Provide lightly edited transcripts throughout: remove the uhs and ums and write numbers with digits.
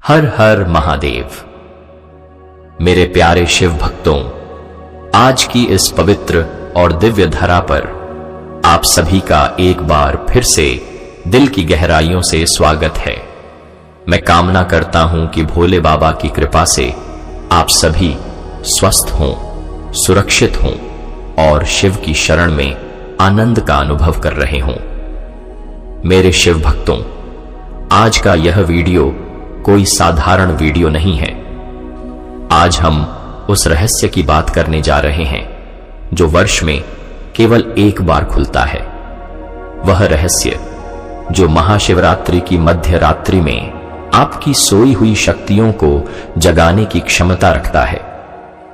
हर हर महादेव। मेरे प्यारे शिव भक्तों, आज की इस पवित्र और दिव्य धरा पर आप सभी का एक बार फिर से दिल की गहराइयों से स्वागत है। मैं कामना करता हूं कि भोले बाबा की कृपा से आप सभी स्वस्थ हों, सुरक्षित हों और शिव की शरण में आनंद का अनुभव कर रहे हों। मेरे शिव भक्तों, आज का यह वीडियो कोई साधारण वीडियो नहीं है। आज हम उस रहस्य की बात करने जा रहे हैं जो वर्ष में केवल एक बार खुलता है। वह रहस्य जो महाशिवरात्रि की मध्य रात्रि में आपकी सोई हुई शक्तियों को जगाने की क्षमता रखता है।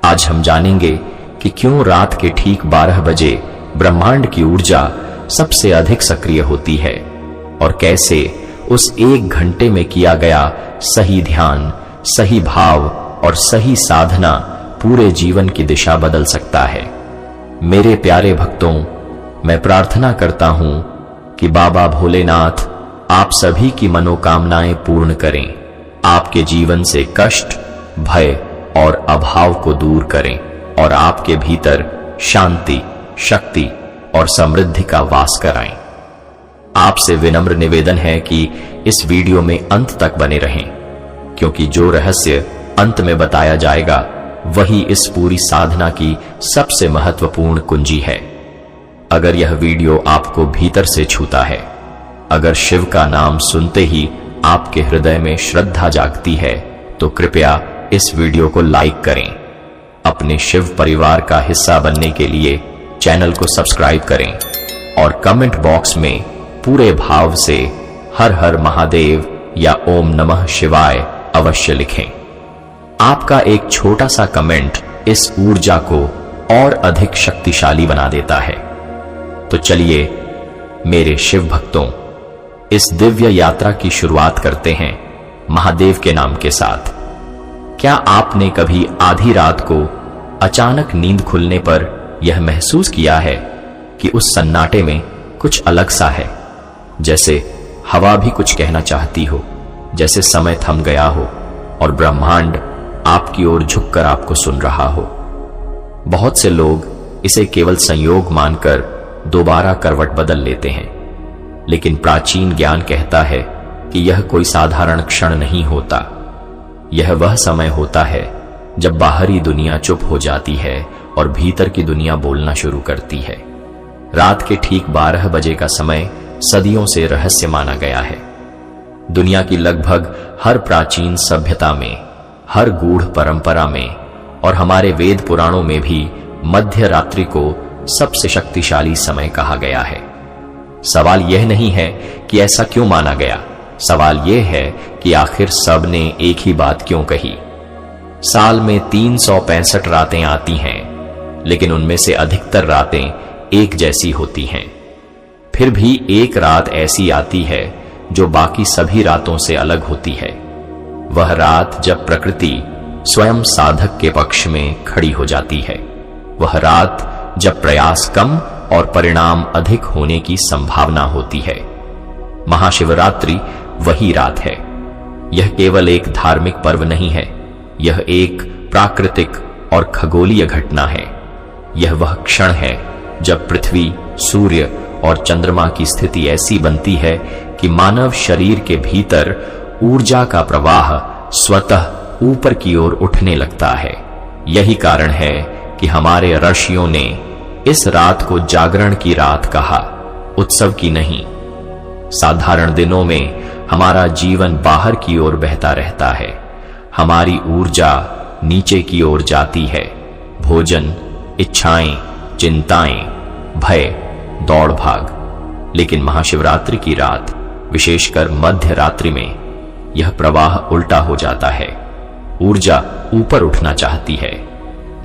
आज हम जानेंगे कि क्यों रात के ठीक 12 बजे ब्रह्मांड की ऊर्जा सबसे अधिक सक्रिय होती है और कैसे उस 1 घंटे में किया गया सही ध्यान, सही भाव और सही साधना पूरे जीवन की दिशा बदल सकता है। मेरे प्यारे भक्तों, मैं प्रार्थना करता हूं कि बाबा भोलेनाथ आप सभी की मनोकामनाएं पूर्ण करें, आपके जीवन से कष्ट, भय और अभाव को दूर करें और आपके भीतर शांति, शक्ति और समृद्धि का वास कराएं। आपसे विनम्र निवेदन है कि इस वीडियो में अंत तक बने रहें, क्योंकि जो रहस्य अंत में बताया जाएगा वही इस पूरी साधना की सबसे महत्वपूर्ण कुंजी है। अगर यह वीडियो आपको भीतर से छूता है, अगर शिव का नाम सुनते ही आपके हृदय में श्रद्धा जागती है, तो कृपया इस वीडियो को लाइक करें। अपने शिव परिवार का हिस्सा बनने के लिए चैनल को सब्सक्राइब करें और कमेंट बॉक्स में पूरे भाव से हर हर महादेव या ओम नमः शिवाय अवश्य लिखें। आपका एक छोटा सा कमेंट इस ऊर्जा को और अधिक शक्तिशाली बना देता है। तो चलिए मेरे शिव भक्तों, इस दिव्य यात्रा की शुरुआत करते हैं महादेव के नाम के साथ। क्या आपने कभी आधी रात को अचानक नींद खुलने पर यह महसूस किया है कि उस सन्नाटे में कुछ अलग सा है, जैसे हवा भी कुछ कहना चाहती हो, जैसे समय थम गया हो और ब्रह्मांड आपकी ओर झुककर आपको सुन रहा हो। बहुत से लोग इसे केवल संयोग मानकर दोबारा करवट बदल लेते हैं, लेकिन प्राचीन ज्ञान कहता है कि यह कोई साधारण क्षण नहीं होता। यह वह समय होता है जब बाहरी दुनिया चुप हो जाती है और भीतर की दुनिया बोलना शुरू करती है। रात के ठीक 12 बजे का समय सदियों से रहस्य माना गया है। दुनिया की लगभग हर प्राचीन सभ्यता में, हर गूढ़ परंपरा में और हमारे वेद पुराणों में भी मध्य रात्रि को सबसे शक्तिशाली समय कहा गया है। सवाल यह नहीं है कि ऐसा क्यों माना गया, सवाल यह है कि आखिर सब ने एक ही बात क्यों कही। साल में 365 रातें आती हैं, लेकिन उनमें से अधिकतर रातें एक जैसी होती हैं। फिर भी एक रात ऐसी आती है जो बाकी सभी रातों से अलग होती है। वह रात जब प्रकृति स्वयं साधक के पक्ष में खड़ी हो जाती है। वह रात जब प्रयास कम और परिणाम अधिक होने की संभावना होती है। महाशिवरात्रि वही रात है। यह केवल एक धार्मिक पर्व नहीं है, यह एक प्राकृतिक और खगोलीय घटना है। यह वह क्षण है जब पृथ्वी, सूर्य और चंद्रमा की स्थिति ऐसी बनती है कि मानव शरीर के भीतर ऊर्जा का प्रवाह स्वतः ऊपर की ओर उठने लगता है। यही कारण है कि हमारे ऋषियों ने इस रात को जागरण की रात कहा, उत्सव की नहीं। साधारण दिनों में हमारा जीवन बाहर की ओर बहता रहता है, हमारी ऊर्जा नीचे की ओर जाती है। भोजन, इच्छाएं, चिंताएं, भय, दौड़ भाग। लेकिन महाशिवरात्रि की रात, विशेषकर मध्य रात्रि में, यह प्रवाह उल्टा हो जाता है। ऊर्जा ऊपर उठना चाहती है।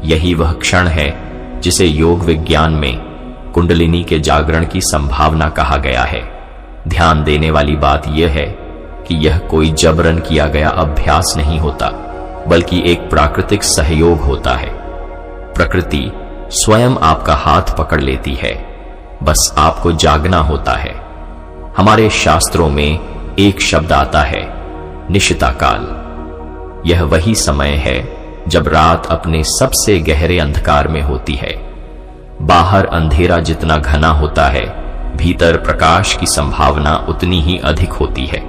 यही वह क्षण है जिसे योग विज्ञान में कुंडलिनी के जागरण की संभावना कहा गया है। ध्यान देने वाली बात यह है कि यह कोई जबरन किया गया अभ्यास नहीं होता, बल्कि एक प्राकृतिक सहयोग होता है। प्रकृति स्वयं आपका हाथ पकड़ लेती है, बस आपको जागना होता है। हमारे शास्त्रों में एक शब्द आता है, निशिता काल, यह वही समय है जब रात अपने सबसे गहरे अंधकार में होती है। बाहर अंधेरा जितना घना होता है, भीतर प्रकाश की संभावना उतनी ही अधिक होती है।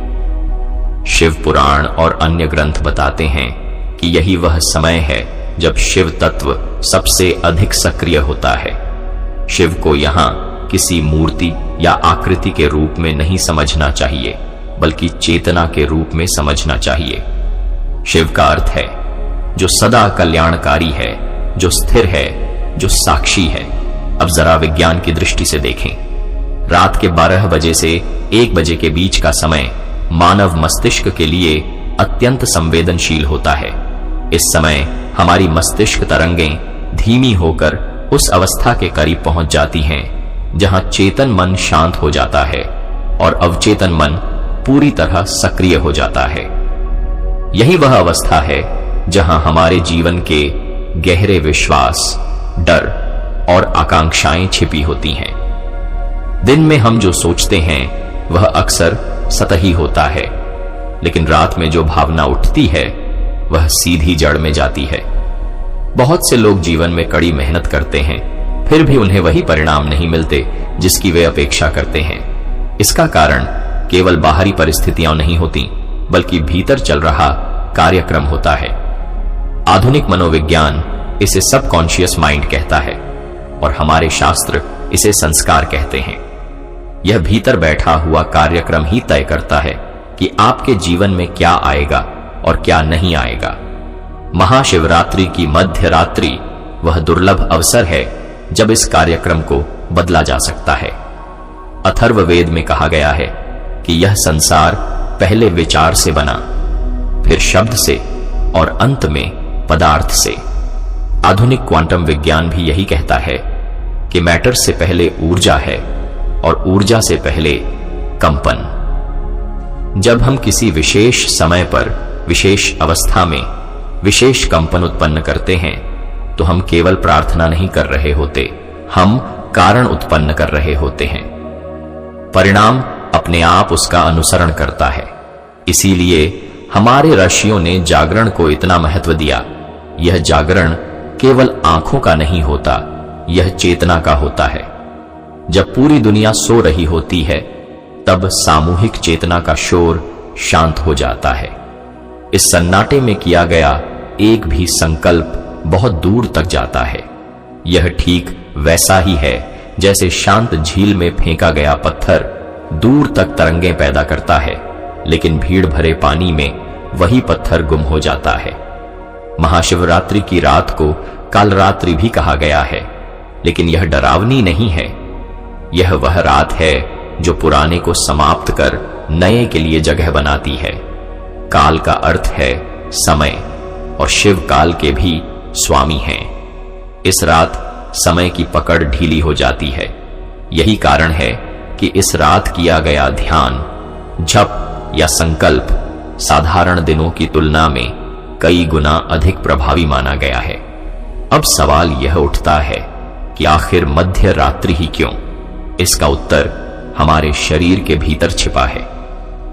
शिव पुराण और अन्य ग्रंथ बताते हैं कि यही वह समय है जब शिव तत्व सबसे अधिक सक्रिय होता है। शिव को यहां किसी मूर्ति या आकृति के रूप में नहीं समझना चाहिए, बल्कि चेतना के रूप में समझना चाहिए। शिव का अर्थ है जो सदा कल्याणकारी है, जो स्थिर है, जो साक्षी है। अब जरा विज्ञान की दृष्टि से देखें। रात के 12 बजे से 1 बजे के बीच का समय मानव मस्तिष्क के लिए अत्यंत संवेदनशील होता है। इस समय हमारी मस्तिष्क तरंगें धीमी होकर उस अवस्था के करीब पहुंच जाती हैं जहां चेतन मन शांत हो जाता है और अवचेतन मन पूरी तरह सक्रिय हो जाता है। यही वह अवस्था है जहां हमारे जीवन के गहरे विश्वास, डर और आकांक्षाएं छिपी होती हैं। दिन में हम जो सोचते हैं वह अक्सर सतही होता है, लेकिन रात में जो भावना उठती है वह सीधी जड़ में जाती है। बहुत से लोग जीवन में कड़ी मेहनत करते हैं, फिर भी उन्हें वही परिणाम नहीं मिलते जिसकी वे अपेक्षा करते हैं। इसका कारण केवल बाहरी परिस्थितियां नहीं होती, बल्कि भीतर चल रहा कार्यक्रम होता है। आधुनिक मनोविज्ञान इसे सबकॉन्शियस माइंड कहता है और हमारे शास्त्र इसे संस्कार कहते हैं। यह भीतर बैठा हुआ कार्यक्रम ही तय करता है कि आपके जीवन में क्या आएगा और क्या नहीं आएगा। महाशिवरात्रि की मध्य रात्रि वह दुर्लभ अवसर है जब इस कार्यक्रम को बदला जा सकता है। अथर्ववेद में कहा गया है कि यह संसार पहले विचार से बना, फिर शब्द से और अंत में पदार्थ से। आधुनिक क्वांटम विज्ञान भी यही कहता है कि मैटर से पहले ऊर्जा है और ऊर्जा से पहले कंपन। जब हम किसी विशेष समय पर, विशेष अवस्था में विशेष कंपन उत्पन्न करते हैं तो हम केवल प्रार्थना नहीं कर रहे होते, हम कारण उत्पन्न कर रहे होते हैं। परिणाम अपने आप उसका अनुसरण करता है। इसीलिए हमारे ऋषियों ने जागरण को इतना महत्व दिया। यह जागरण केवल आंखों का नहीं होता, यह चेतना का होता है। जब पूरी दुनिया सो रही होती है तब सामूहिक चेतना का शोर शांत हो जाता है। इस सन्नाटे में किया गया एक भी संकल्प बहुत दूर तक जाता है। यह ठीक वैसा ही है जैसे शांत झील में फेंका गया पत्थर दूर तक तरंगें पैदा करता है, लेकिन भीड़ भरे पानी में वही पत्थर गुम हो जाता है। महाशिवरात्रि की रात को कालरात्रि भी कहा गया है, लेकिन यह डरावनी नहीं है। यह वह रात है जो पुराने को समाप्त कर नए के लिए जगह बनाती है। काल का अर्थ है समय, और शिव काल के भी स्वामी हैं। इस रात समय की पकड़ ढीली हो जाती है। यही कारण है कि इस रात किया गया ध्यान, जप या संकल्प साधारण दिनों की तुलना में कई गुना अधिक प्रभावी माना गया है। अब सवाल यह उठता है कि आखिर मध्य रात्रि ही क्यों? इसका उत्तर हमारे शरीर के भीतर छिपा है।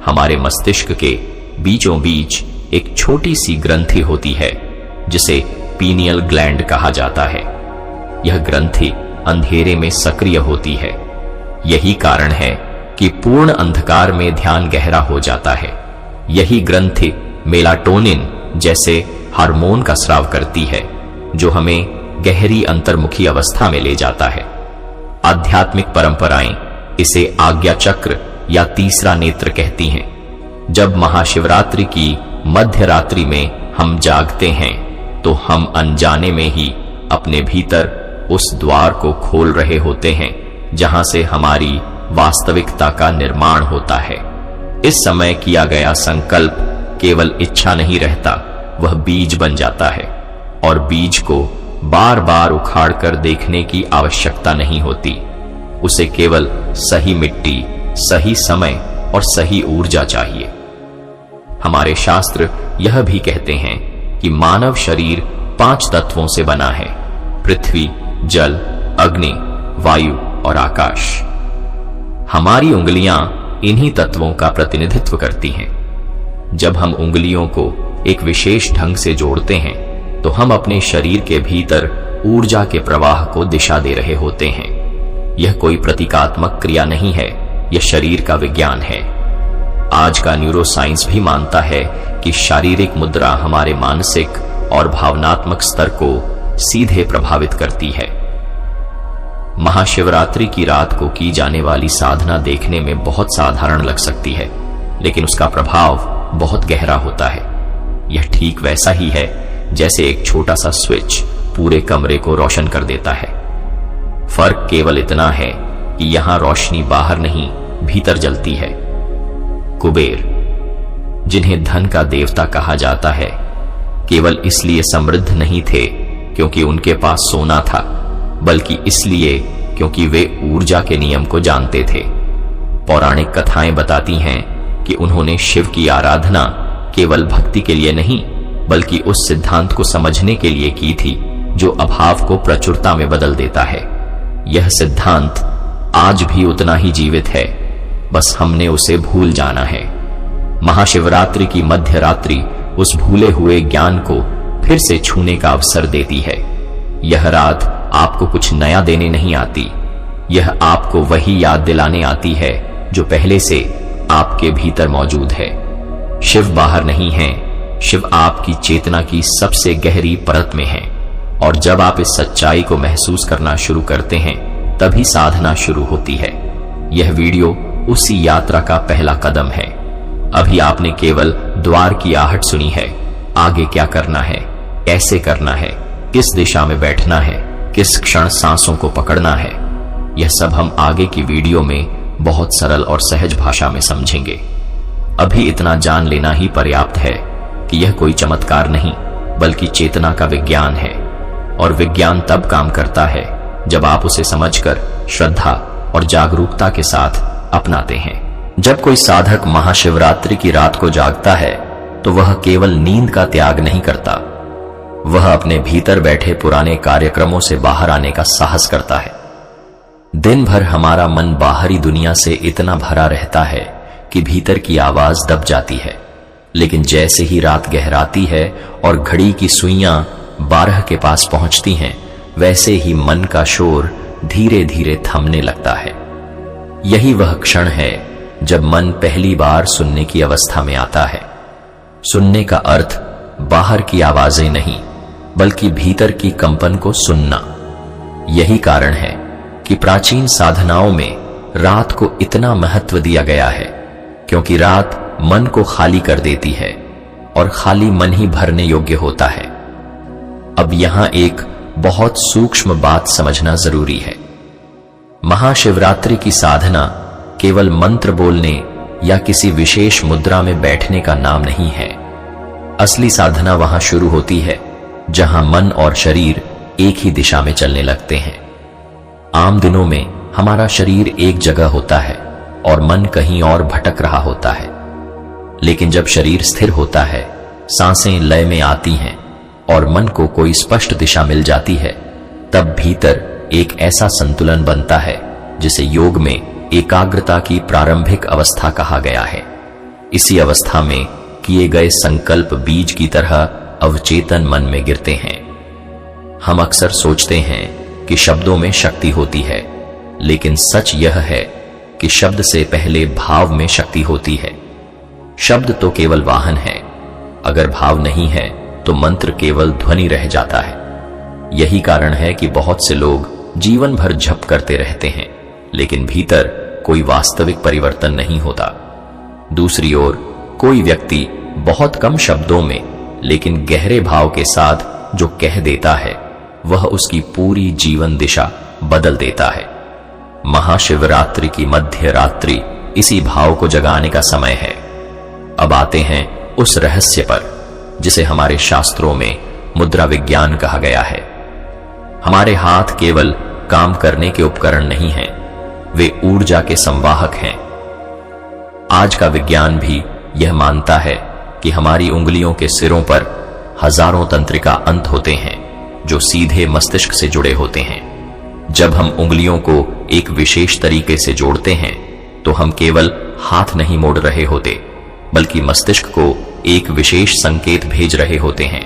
हमारे मस्तिष्क के बीचों बीच एक छोटी सी ग्रंथि होती है जिसे पीनियल ग्लैंड कहा जाता है। यह ग्रंथि अंधेरे में सक्रिय होती है। यही कारण है कि पूर्ण अंधकार में ध्यान गहरा हो जाता है। यही ग्रंथि मेलाटोनिन जैसे हार्मोन का स्राव करती है, जो हमें गहरी अंतर्मुखी अवस्था में ले जाता है। आध्यात्मिक परंपराएं इसे आज्ञा चक्र या तीसरा नेत्र कहती हैं। जब महाशिवरात्रि की मध्य रात्रि में हम जागते हैं तो हम अनजाने में ही अपने भीतर उस द्वार को खोल रहे होते हैं जहां से हमारी वास्तविकता का निर्माण होता है। इस समय किया गया संकल्प केवल इच्छा नहीं रहता, वह बीज बन जाता है, और बीज को बार बार उखाड़ कर देखने की आवश्यकता नहीं होती। उसे केवल सही मिट्टी, सही समय और सही ऊर्जा चाहिए। हमारे शास्त्र यह भी कहते हैं कि मानव शरीर 5 तत्वों से बना है: पृथ्वी, जल, अग्नि, वायु और आकाश। हमारी उंगलियां इन्हीं तत्वों का प्रतिनिधित्व करती हैं। जब हम उंगलियों को एक विशेष ढंग से जोड़ते हैं तो हम अपने शरीर के भीतर ऊर्जा के प्रवाह को दिशा दे रहे होते हैं। यह कोई प्रतीकात्मक क्रिया नहीं है, यह शरीर का विज्ञान है। आज का न्यूरोसाइंस भी मानता है कि शारीरिक मुद्रा हमारे मानसिक और भावनात्मक स्तर को सीधे प्रभावित करती है। महाशिवरात्रि की रात को की जाने वाली साधना देखने में बहुत साधारण लग सकती है, लेकिन उसका प्रभाव बहुत गहरा होता है। यह ठीक वैसा ही है जैसे एक छोटा सा स्विच पूरे कमरे को रोशन कर देता है। फर्क केवल इतना है कि यहां रोशनी बाहर नहीं, भीतर जलती है। कुबेर, जिन्हें धन का देवता कहा जाता है, केवल इसलिए समृद्ध नहीं थे क्योंकि उनके पास सोना था, बल्कि इसलिए क्योंकि वे ऊर्जा के नियम को जानते थे। पौराणिक कथाएं बताती हैं कि उन्होंने शिव की आराधना केवल भक्ति के लिए नहीं, बल्कि उस सिद्धांत को समझने के लिए की थी जो अभाव को प्रचुरता में बदल देता है। यह सिद्धांत आज भी उतना ही जीवित है, बस हमने उसे भूल जाना है। महाशिवरात्रि की मध्य रात्रि उस भूले हुए ज्ञान को फिर से छूने का अवसर देती है। यह रात आपको कुछ नया देने नहीं आती, यह आपको वही याद दिलाने आती है जो पहले से आपके भीतर मौजूद है। शिव बाहर नहीं है, शिव आपकी चेतना की सबसे गहरी परत में है। और जब आप इस सच्चाई को महसूस करना शुरू करते हैं, तभी साधना शुरू होती है। यह वीडियो उसी यात्रा का पहला कदम है। अभी आपने केवल द्वार की आहट सुनी है। आगे क्या करना है, कैसे करना है, किस दिशा में बैठना है, किस क्षण सांसों को पकड़ना है, यह सब हम आगे की वीडियो में बहुत सरल और सहज भाषा में समझेंगे। अभी इतना जान लेना ही पर्याप्त है कि यह कोई चमत्कार नहीं, बल्कि चेतना का विज्ञान है। और विज्ञान तब काम करता है जब आप उसे समझकर श्रद्धा और जागरूकता के साथ अपनाते हैं। जब कोई साधक महाशिवरात्रि की रात को जागता है तो वह केवल नींद का त्याग नहीं करता, वह अपने भीतर बैठे पुराने कार्यक्रमों से बाहर आने का साहस करता है। दिन भर हमारा मन बाहरी दुनिया से इतना भरा रहता है कि भीतर की आवाज दब जाती है, लेकिन जैसे ही रात गहराती है और घड़ी की सुइयां 12 के पास पहुंचती हैं, वैसे ही मन का शोर धीरे धीरे थमने लगता है। यही वह क्षण है जब मन पहली बार सुनने की अवस्था में आता है। सुनने का अर्थ बाहर की आवाजें नहीं, बल्कि भीतर की कंपन को सुनना। यही कारण है कि प्राचीन साधनाओं में रात को इतना महत्व दिया गया है, क्योंकि रात मन को खाली कर देती है और खाली मन ही भरने योग्य होता है। अब यहां एक बहुत सूक्ष्म बात समझना जरूरी है। महाशिवरात्रि की साधना केवल मंत्र बोलने या किसी विशेष मुद्रा में बैठने का नाम नहीं है। असली साधना वहां शुरू होती है जहां मन और शरीर एक ही दिशा में चलने लगते हैं। आम दिनों में हमारा शरीर एक जगह होता है और मन कहीं और भटक रहा होता है, लेकिन जब शरीर स्थिर होता है, सांसें लय में आती हैं और मन को कोई स्पष्ट दिशा मिल जाती है, तब भीतर एक ऐसा संतुलन बनता है जिसे योग में एकाग्रता की प्रारंभिक अवस्था कहा गया है। इसी अवस्था में किए गए संकल्प बीज की तरह अवचेतन मन में गिरते हैं। हम अक्सर सोचते हैं कि शब्दों में शक्ति होती है, लेकिन सच यह है कि शब्द से पहले भाव में शक्ति होती है। शब्द तो केवल वाहन है, अगर भाव नहीं है तो मंत्र केवल ध्वनि रह जाता है। यही कारण है कि बहुत से लोग जीवन भर जप करते रहते हैं, लेकिन भीतर कोई वास्तविक परिवर्तन नहीं होता। दूसरी ओर कोई व्यक्ति बहुत कम शब्दों में लेकिन गहरे भाव के साथ जो कह देता है, वह उसकी पूरी जीवन दिशा बदल देता है। महाशिवरात्रि की मध्य रात्रि इसी भाव को जगाने का समय है। अब आते हैं उस रहस्य पर जिसे हमारे शास्त्रों में मुद्रा विज्ञान कहा गया है। हमारे हाथ केवल काम करने के उपकरण नहीं हैं, वे ऊर्जा के संवाहक हैं। आज का विज्ञान भी यह मानता है कि हमारी उंगलियों के सिरों पर हजारों तंत्रिका अंत होते हैं जो सीधे मस्तिष्क से जुड़े होते हैं। जब हम उंगलियों को एक विशेष तरीके से जोड़ते हैं तो हम केवल हाथ नहीं मोड़ रहे होते, बल्कि मस्तिष्क को एक विशेष संकेत भेज रहे होते हैं।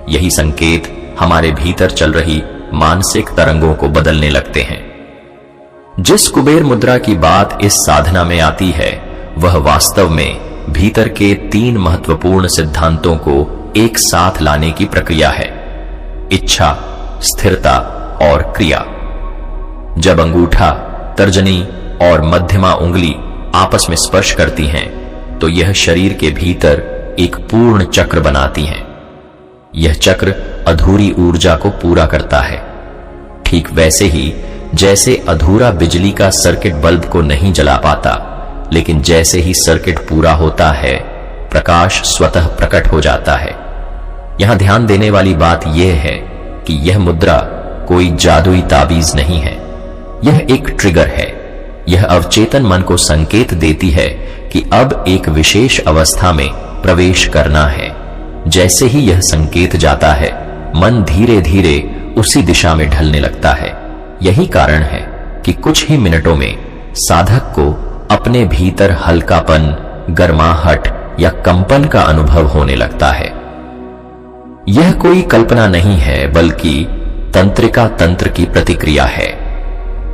यही संकेत हमारे भीतर चल रही मानसिक तरंगों को बदलने लगते हैं। जिस कुबेर मुद्रा की बात इस साधना में आती है, वह वास्तव में भीतर के 3 महत्वपूर्ण सिद्धांतों को एक साथ लाने की प्रक्रिया है: इच्छा, स्थिरता और क्रिया। जब अंगूठा, तर्जनी और मध्यमा उंगली आपस में स्पर्श करती हैं, तो यह शरीर के भीतर एक पूर्ण चक्र बनाती हैं। यह चक्र अधूरी ऊर्जा को पूरा करता है। ठीक वैसे ही जैसे अधूरा बिजली का सर्किट बल्ब को नहीं जला पाता, लेकिन जैसे ही सर्किट पूरा होता है, प्रकाश स्वतः प्रकट हो जाता है। यहां ध्यान देने वाली बात यह है कि यह मुद्रा कोई जादुई ताबीज नहीं है। यह एक ट्रिगर है। यह अवचेतन मन को संकेत देती है कि अब एक विशेष अवस्था में प्रवेश करना है। जैसे ही यह संकेत जाता है, मन धीरे धीरे उसी दिशा में ढलने लगता है। यही कारण है कि कुछ ही मिनटों में साधक को अपने भीतर हल्कापन, गर्माहट या कंपन का अनुभव होने लगता है। यह कोई कल्पना नहीं है, बल्कि तंत्रिका तंत्र की प्रतिक्रिया है।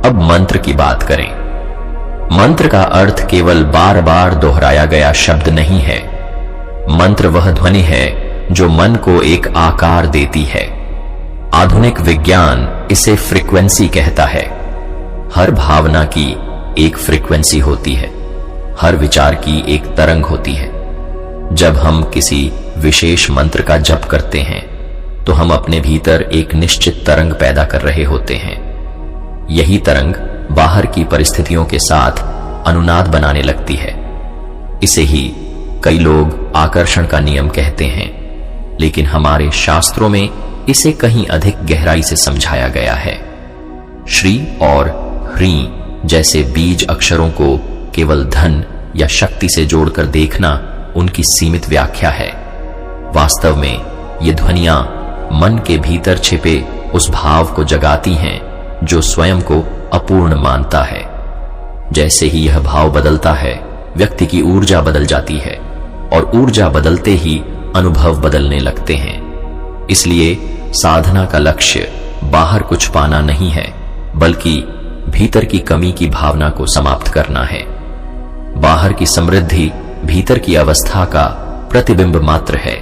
अब मंत्र की बात करें। मंत्र का अर्थ केवल बार बार दोहराया गया शब्द नहीं है। मंत्र वह ध्वनि है जो मन को एक आकार देती है। आधुनिक विज्ञान इसे फ्रीक्वेंसी कहता है। हर भावना की एक फ्रीक्वेंसी होती है, हर विचार की एक तरंग होती है। जब हम किसी विशेष मंत्र का जप करते हैं, तो हम अपने भीतर एक निश्चित तरंग पैदा कर रहे होते हैं। यही तरंग बाहर की परिस्थितियों के साथ अनुनाद बनाने लगती है। इसे ही कई लोग आकर्षण का नियम कहते हैं, लेकिन हमारे शास्त्रों में इसे कहीं अधिक गहराई से समझाया गया है। श्री और ह्री जैसे बीज अक्षरों को केवल धन या शक्ति से जोड़कर देखना उनकी सीमित व्याख्या है। वास्तव में ये ध्वनियां मन के भीतर छिपे उस भाव को जगाती हैं जो स्वयं को अपूर्ण मानता है। जैसे ही यह भाव बदलता है, व्यक्ति की ऊर्जा बदल जाती है, और ऊर्जा बदलते ही अनुभव बदलने लगते हैं। इसलिए साधना का लक्ष्य बाहर कुछ पाना नहीं है, बल्कि भीतर की कमी की भावना को समाप्त करना है। बाहर की समृद्धि भीतर की अवस्था का प्रतिबिंब मात्र है।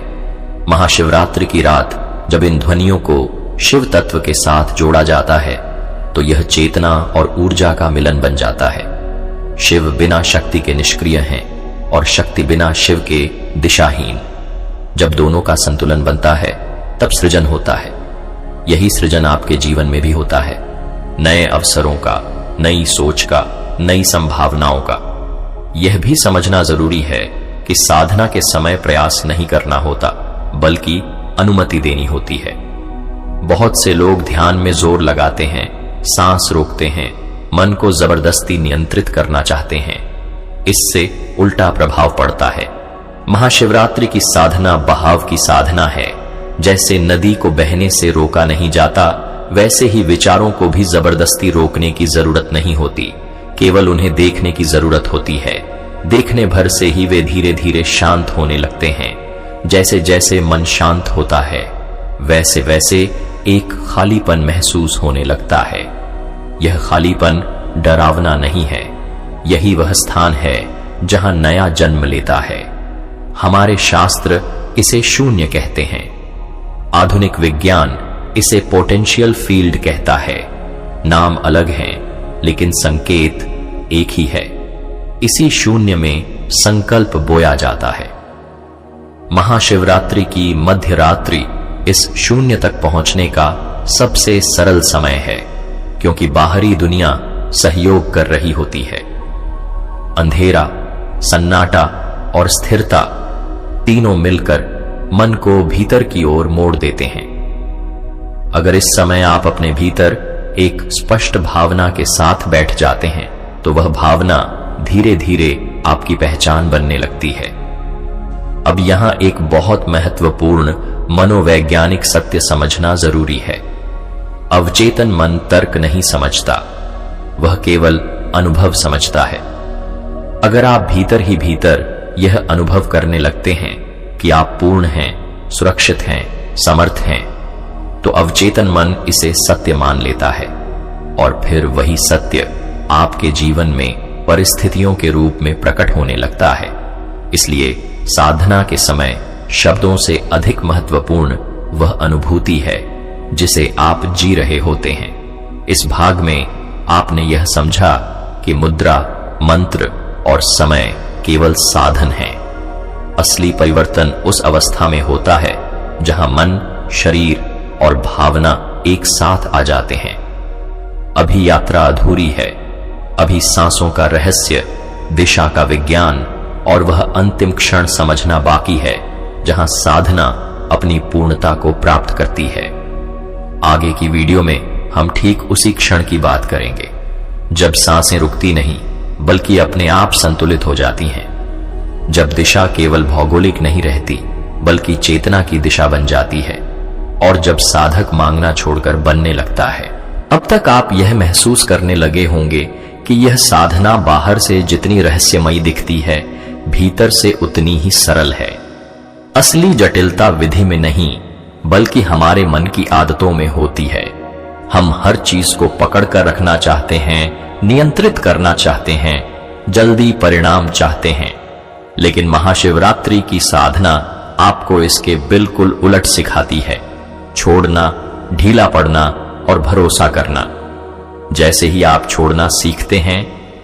महाशिवरात्रि की रात जब इन ध्वनियों को शिव तत्व के साथ जोड़ा जाता है, तो यह चेतना और ऊर्जा का मिलन बन जाता है। शिव बिना शक्ति के निष्क्रिय हैं और शक्ति बिना शिव के दिशाहीन। जब दोनों का संतुलन बनता है, तब सृजन होता है। यही सृजन आपके जीवन में भी होता है, नए अवसरों का, नई सोच का, नई संभावनाओं का। यह भी समझना जरूरी है कि साधना के समय प्रयास नहीं करना होता, बल्कि अनुमति देनी होती है। बहुत से लोग ध्यान में जोर लगाते हैं, सांस रोकते हैं, मन को जबरदस्ती नियंत्रित करना चाहते हैं। इससे उल्टा प्रभाव पड़ता है। महाशिवरात्रि की साधना बहाव की साधना है। जैसे नदी को बहने से रोका नहीं जाता, वैसे ही विचारों को भी जबरदस्ती रोकने की जरूरत नहीं होती, केवल उन्हें देखने की जरूरत होती है। देखने भर से ही वे धीरे धीरे शांत होने लगते हैं। जैसे जैसे मन शांत होता है, वैसे वैसे एक खालीपन महसूस होने लगता है। यह खालीपन डरावना नहीं है। यही वह स्थान है जहां नया जन्म लेता है। हमारे शास्त्र इसे शून्य कहते हैं। आधुनिक विज्ञान इसे पोटेंशियल फील्ड कहता है। नाम अलग हैं, लेकिन संकेत एक ही है। इसी शून्य में संकल्प बोया जाता है। महाशिवरात्रि की मध्य रात्रि इस शून्य तक पहुंचने का सबसे सरल समय है, क्योंकि बाहरी दुनिया सहयोग कर रही होती है। अंधेरा, सन्नाटा और स्थिरता तीनों मिलकर मन को भीतर की ओर मोड़ देते हैं। अगर इस समय आप अपने भीतर एक स्पष्ट भावना के साथ बैठ जाते हैं, तो वह भावना धीरे धीरे आपकी पहचान बनने लगती है। अब यहां एक बहुत महत्वपूर्ण मनोवैज्ञानिक सत्य समझना जरूरी है। अवचेतन मन तर्क नहीं समझता, वह केवल अनुभव समझता है। अगर आप भीतर ही भीतर यह अनुभव करने लगते हैं कि आप पूर्ण हैं, सुरक्षित हैं, समर्थ हैं, तो अवचेतन मन इसे सत्य मान लेता है और फिर वही सत्य आपके जीवन में परिस्थितियों के रूप में प्रकट होने लगता है। इसलिए साधना के समय शब्दों से अधिक महत्वपूर्ण वह अनुभूति है जिसे आप जी रहे होते हैं। इस भाग में आपने यह समझा कि मुद्रा, मंत्र और समय केवल साधन है। असली परिवर्तन उस अवस्था में होता है जहां मन, शरीर और भावना एक साथ आ जाते हैं। अभी यात्रा अधूरी है, अभी सांसों का रहस्य, दिशा का विज्ञान और वह अंतिम क्षण समझना बाकी है जहां साधना अपनी पूर्णता को प्राप्त करती है। आगे की वीडियो में हम ठीक उसी क्षण की बात करेंगे जब सांसें रुकती नहीं बल्कि अपने आप संतुलित हो जाती हैं, जब दिशा केवल भौगोलिक नहीं रहती बल्कि चेतना की दिशा बन जाती है और जब साधक मांगना छोड़कर बनने लगता है। अब तक आप यह महसूस करने लगे होंगे कि यह साधना बाहर से जितनी रहस्यमयी दिखती है, भीतर से उतनी ही सरल है। असली जटिलता विधि में नहीं बल्कि हमारे मन की आदतों में होती है। हम हर चीज को पकड़कर रखना चाहते हैं, नियंत्रित करना चाहते हैं, जल्दी परिणाम चाहते हैं, लेकिन महाशिवरात्रि की साधना आपको इसके बिल्कुल उलट सिखाती है। छोड़ना, ढीला पड़ना और भरोसा करना। जैसे ही आप छोड़ना सीखते हैं,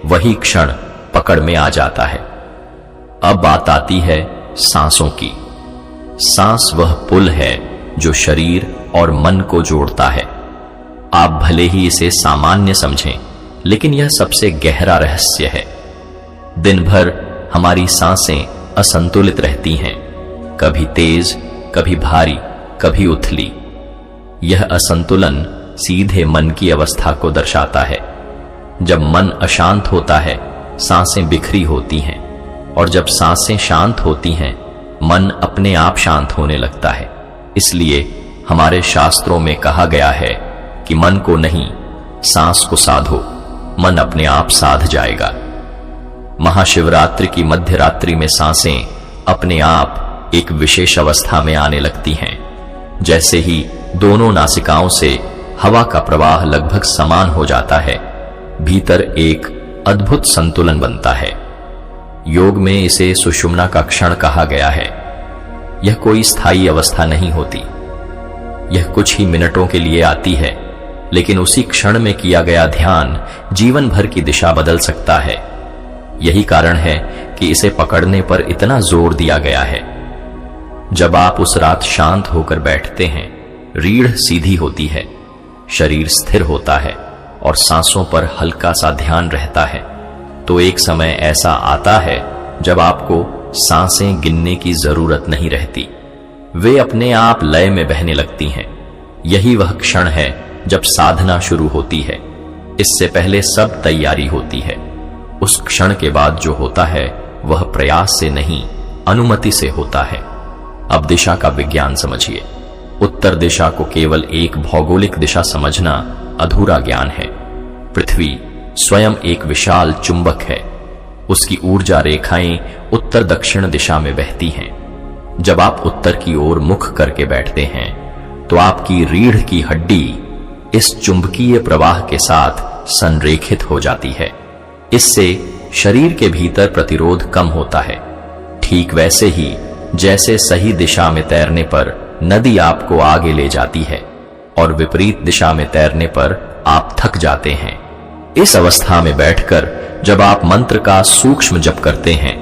वही क्षण पकड़ में आ जाता है। अब बात आती है सांसों की। सांस वह पुल है जो शरीर और मन को जोड़ता है। आप भले ही इसे सामान्य समझें, लेकिन यह सबसे गहरा रहस्य है। दिन भर हमारी सांसें असंतुलित रहती हैं, कभी तेज, कभी भारी, कभी उथली। यह असंतुलन सीधे मन की अवस्था को दर्शाता है। जब मन अशांत होता है, सांसें बिखरी होती हैं, और जब सांसें शांत होती हैं, मन अपने आप शांत होने लगता है। इसलिए हमारे शास्त्रों में कहा गया है कि मन को नहीं, सांस को साधो, मन अपने आप साध जाएगा। महाशिवरात्रि की मध्य रात्रि में सांसें अपने आप एक विशेष अवस्था में आने लगती हैं। जैसे ही दोनों नासिकाओं से हवा का प्रवाह लगभग समान हो जाता है, भीतर एक अद्भुत संतुलन बनता है। योग में इसे सुषुम्ना का क्षण कहा गया है। यह कोई स्थायी अवस्था नहीं होती, यह कुछ ही मिनटों के लिए आती है, लेकिन उसी क्षण में किया गया ध्यान जीवन भर की दिशा बदल सकता है। यही कारण है कि इसे पकड़ने पर इतना जोर दिया गया है। जब आप उस रात शांत होकर बैठते हैं, रीढ़ सीधी होती है, शरीर स्थिर होता है और सांसों पर हल्का सा ध्यान रहता है, तो एक समय ऐसा आता है जब आपको सांसें गिनने की जरूरत नहीं रहती। वे अपने आप लय में बहने लगती हैं। यही वह क्षण है जब साधना शुरू होती है। इससे पहले सब तैयारी होती है। उस क्षण के बाद जो होता है वह प्रयास से नहीं, अनुमति से होता है। अब दिशा का विज्ञान समझिए। उत्तर दिशा को केवल एक भौगोलिक दिशा समझना अधूरा ज्ञान है। पृथ्वी स्वयं एक विशाल चुंबक है। उसकी ऊर्जा रेखाएं उत्तर दक्षिण दिशा में बहती हैं। जब आप उत्तर की ओर मुख करके बैठते हैं, तो आपकी रीढ़ की हड्डी इस चुंबकीय प्रवाह के साथ संरेखित हो जाती है। इससे शरीर के भीतर प्रतिरोध कम होता है। ठीक वैसे ही जैसे सही दिशा में तैरने पर नदी आपको आगे ले जाती है और विपरीत दिशा में तैरने पर आप थक जाते हैं। इस अवस्था में बैठकर जब आप मंत्र का सूक्ष्म जप करते हैं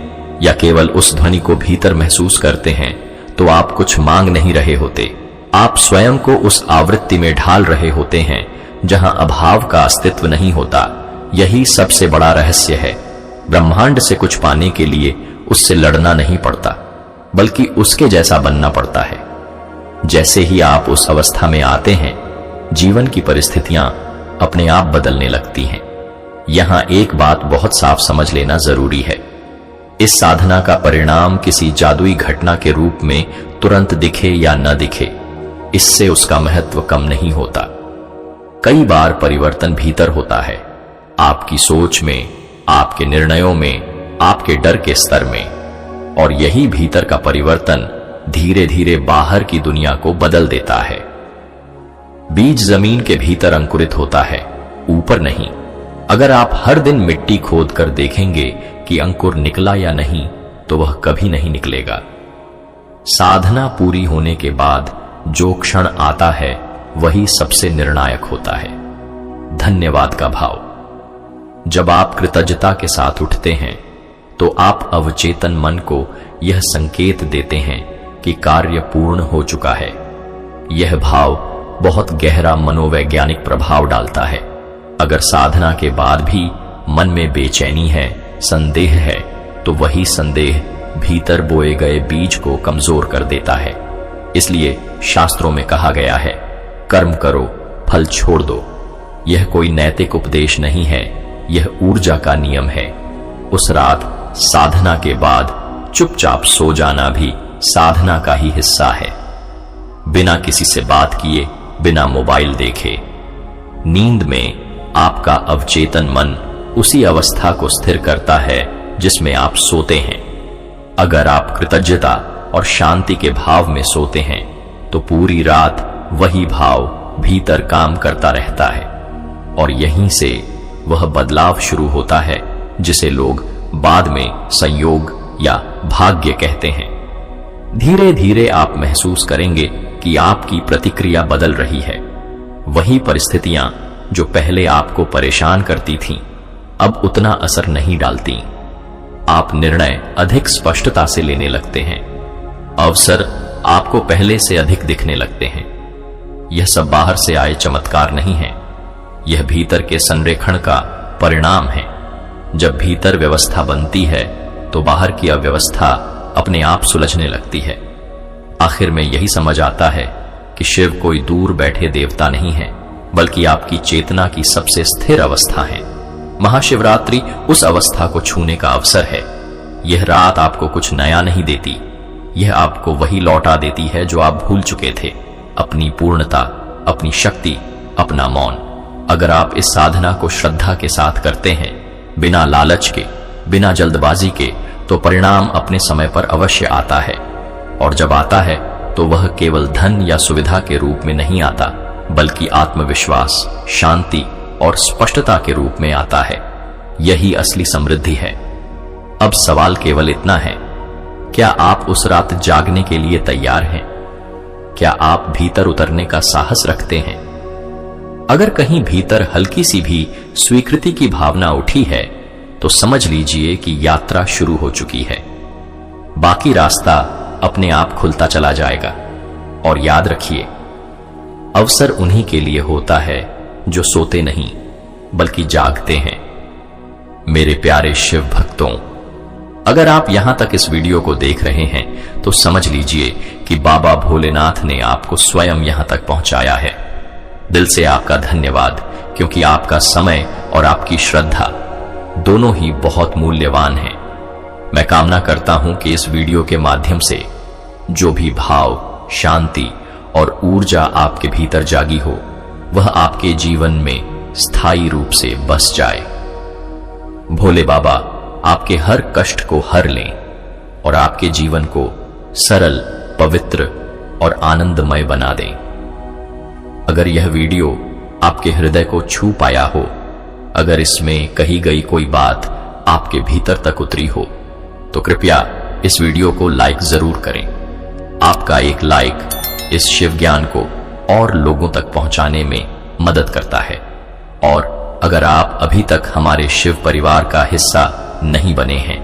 या केवल उस ध्वनि को भीतर महसूस करते हैं, तो आप कुछ मांग नहीं रहे होते। आप स्वयं को उस आवृत्ति में ढाल रहे होते हैं जहां अभाव का अस्तित्व नहीं होता। यही सबसे बड़ा रहस्य है। ब्रह्मांड से कुछ पाने के लिए उससे लड़ना नहीं पड़ता, बल्कि उसके जैसा बनना पड़ता है। जैसे ही आप उस अवस्था में आते हैं, जीवन की परिस्थितियां अपने आप बदलने लगती हैं। यहां एक बात बहुत साफ समझ लेना जरूरी है। इस साधना का परिणाम किसी जादुई घटना के रूप में तुरंत दिखे या न दिखे, इससे उसका महत्व कम नहीं होता। कई बार परिवर्तन भीतर होता है, आपकी सोच में, आपके निर्णयों में, आपके डर के स्तर में। और यही भीतर का परिवर्तन धीरे धीरे बाहर की दुनिया को बदल देता है। बीज जमीन के भीतर अंकुरित होता है, ऊपर नहीं। अगर आप हर दिन मिट्टी खोद कर देखेंगे कि अंकुर निकला या नहीं, तो वह कभी नहीं निकलेगा। साधना पूरी होने के बाद जो क्षण आता है वही सबसे निर्णायक होता है, धन्यवाद का भाव। जब आप कृतज्ञता के साथ उठते हैं तो आप अवचेतन मन को यह संकेत देते हैं कि कार्य पूर्ण हो चुका है। यह भाव बहुत गहरा मनोवैज्ञानिक प्रभाव डालता है। अगर साधना के बाद भी मन में बेचैनी है, संदेह है, तो वही संदेह भीतर बोए गए बीज को कमजोर कर देता है। इसलिए शास्त्रों में कहा गया है, कर्म करो, फल छोड़ दो। यह कोई नैतिक उपदेश नहीं है, यह ऊर्जा का नियम है। उस रात साधना के बाद चुपचाप सो जाना भी साधना का ही हिस्सा है। बिना किसी से बात किए, बिना मोबाइल देखे। नींद में आपका अवचेतन मन उसी अवस्था को स्थिर करता है जिसमें आप सोते हैं। अगर आप कृतज्ञता और शांति के भाव में सोते हैं तो पूरी रात वही भाव भीतर काम करता रहता है और यहीं से वह बदलाव शुरू होता है जिसे लोग बाद में संयोग या भाग्य कहते हैं। धीरे धीरे आप महसूस करेंगे कि आपकी प्रतिक्रिया बदल रही है। वही परिस्थितियां जो पहले आपको परेशान करती थीं, अब उतना असर नहीं डालती। आप निर्णय अधिक स्पष्टता से लेने लगते हैं। अवसर आपको पहले से अधिक दिखने लगते हैं। यह सब बाहर से आए चमत्कार नहीं है, यह भीतर के संरेखण का परिणाम है। जब भीतर व्यवस्था बनती है तो बाहर की अव्यवस्था अपने आप सुलझने लगती है। आखिर में यही समझ आता है कि शिव कोई दूर बैठे देवता नहीं है, बल्कि आपकी चेतना की सबसे स्थिर अवस्था है। महाशिवरात्रि उस अवस्था को छूने का अवसर है। यह रात आपको कुछ नया नहीं देती, यह आपको वही लौटा देती है जो आप भूल चुके थे, अपनी पूर्णता, अपनी शक्ति, अपना मौन। अगर आप इस साधना को श्रद्धा के साथ करते हैं, बिना लालच के, बिना जल्दबाजी के, तो परिणाम अपने समय पर अवश्य आता है। और जब आता है तो वह केवल धन या सुविधा के रूप में नहीं आता, बल्कि आत्मविश्वास, शांति और स्पष्टता के रूप में आता है। यही असली समृद्धि है। अब सवाल केवल इतना है, क्या आप उस रात जागने के लिए तैयार हैं? क्या आप भीतर उतरने का साहस रखते हैं? अगर कहीं भीतर हल्की सी भी स्वीकृति की भावना उठी है तो समझ लीजिए कि यात्रा शुरू हो चुकी है। बाकी रास्ता अपने आप खुलता चला जाएगा। और याद रखिए, अवसर उन्हीं के लिए होता है जो सोते नहीं बल्कि जागते हैं। मेरे प्यारे शिव भक्तों, अगर आप यहां तक इस वीडियो को देख रहे हैं तो समझ लीजिए कि बाबा भोलेनाथ ने आपको स्वयं यहां तक पहुंचाया है। दिल से आपका धन्यवाद, क्योंकि आपका समय और आपकी श्रद्धा दोनों ही बहुत मूल्यवान हैं। मैं कामना करता हूं कि इस वीडियो के माध्यम से जो भी भाव, शांति और ऊर्जा आपके भीतर जागी हो, वह आपके जीवन में स्थायी रूप से बस जाए। भोले बाबा आपके हर कष्ट को हर लें और आपके जीवन को सरल, पवित्र और आनंदमय बना दें। अगर यह वीडियो आपके हृदय को छू पाया हो, अगर इसमें कही गई कोई बात आपके भीतर तक उतरी हो, तो कृपया इस वीडियो को लाइक जरूर करें। आपका एक लाइक इस शिव ज्ञान को और लोगों तक पहुंचाने में मदद करता है। और अगर आप अभी तक हमारे शिव परिवार का हिस्सा नहीं बने हैं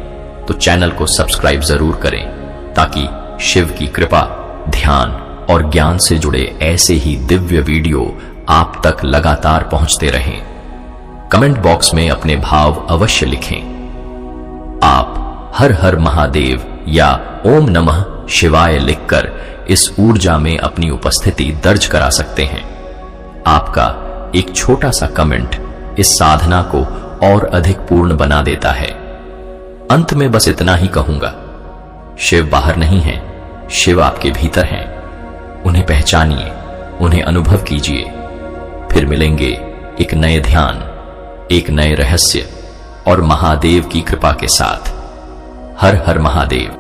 तो चैनल को सब्सक्राइब जरूर करें, ताकि शिव की कृपा, ध्यान और ज्ञान से जुड़े ऐसे ही दिव्य वीडियो आप तक लगातार पहुंचते रहें। कमेंट बॉक्स में अपने भाव अवश्य लिखें। आप हर हर महादेव या ओम नमः शिवाय लिखकर इस ऊर्जा में अपनी उपस्थिति दर्ज करा सकते हैं। आपका एक छोटा सा कमेंट इस साधना को और अधिक पूर्ण बना देता है। अंत में बस इतना ही कहूंगा, शिव बाहर नहीं है, शिव आपके भीतर हैं। उन्हें पहचानिए, उन्हें अनुभव कीजिए। फिर मिलेंगे एक नए ध्यान, एक नए रहस्य और महादेव की कृपा के साथ। हर हर महादेव।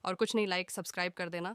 और कुछ नहीं, लाइक सब्सक्राइब कर देना।